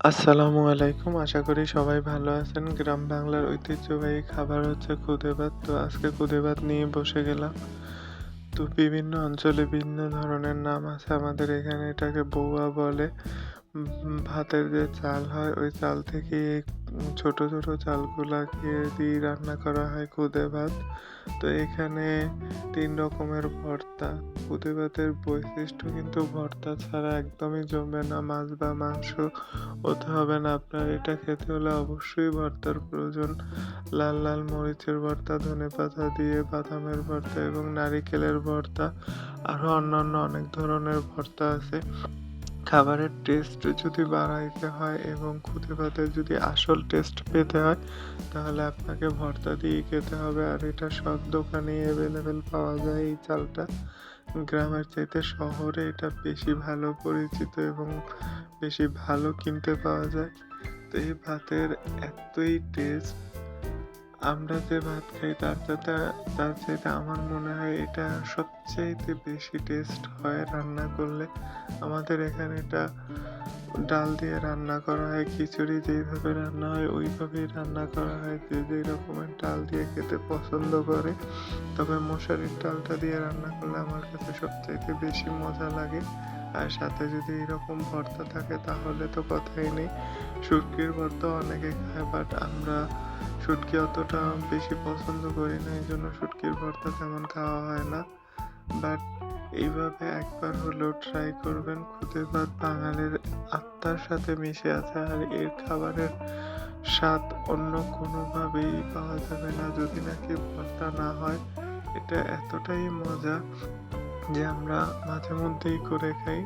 আসসালামু আলাইকুম। আশা করি সবাই ভালো আছেন। গ্রাম বাংলার ঐতিহ্যবাহী খাবার হচ্ছে খুদে ভাত। তো আজকে খুদে ভাত নিয়ে বসে গেলাম। তো বিভিন্ন অঞ্চলে ভিন্ন ধরনের নাম আছে। আমাদের এখানে এটাকে বৌয়া বলে। ভাতের যে চাল হয় ওই চাল থেকে ছোট, ছোট চালগুলাকে দিয়ে রান্না করা হয় খুদে ভাত। তো এখানে ৩ রকমের ভর্তা। খুদে ভাতের বৈশিষ্ট্য কিন্তু ভর্তা ছাড়া একদমই জমবে না। মাছ বা মাংস হতে হবে না আপনার। এটা খেতে হলে অবশ্যই ভর্তার প্রয়োজন। লাল, লাল মরিচের ভর্তা, ধনেপাতা দিয়ে বাদামের ভর্তা এবং নারিকেলের ভর্তা। আরো অন্যান্য অনেক ধরনের ভর্তা আছে। খাবারের টেস্ট যদি বাড়াইতে হয় এবং খুদে ভাতের যদি আসল টেস্ট পেতে হয় তাহলে আপনাকে ভর্তা দিয়েই খেতে হবে। আর এটা সব দোকানেই এভেলেবেল পাওয়া যায় এই চালটা। গ্রামের চাইতে শহরে এটা বেশি ভালো পরিচিত এবং বেশি ভালো কিনতে পাওয়া যায়। তো এই ভাতের এতই টেস্ট, আমরা যে ভাত খাই তার চাইতে আমার মনে হয় এটা সবচাইতে বেশি টেস্ট হয় রান্না করলে। আমাদের এখানে এটা ডাল দিয়ে রান্না করা হয়, খিচুড়ি যেইভাবে রান্না হয় ওইভাবেই রান্না করা হয়। যে যেই রকমের ডাল দিয়ে খেতে পছন্দ করে, তবে মশারির ডালটা দিয়ে রান্না করলে আমার কাছে সবচাইতে বেশি মজা লাগে। আর সাথে যদি এরকম ভর্তা থাকে তাহলে তো কথাই নেই। শুটকির ভর্তা অনেকে খায়, বাট আমরা শুটকি অতটা বেশি পছন্দ করি না, এইজন্য শুটকির ভর্তা তেমন খাওয়া হয় না। বাট এইভাবে একবার হলেও ট্রাই করবেন। খুদে ভাত বাঙালির আত্মার সাথে মিশে আছে, আর এর খাবারের স্বাদ অন্য কোনোভাবেই পাওয়া যাবে না যদি নাকি ভর্তা না হয়। এটা এতটাই মজা যে আমরা মাঝে মধ্যেই করে খাই।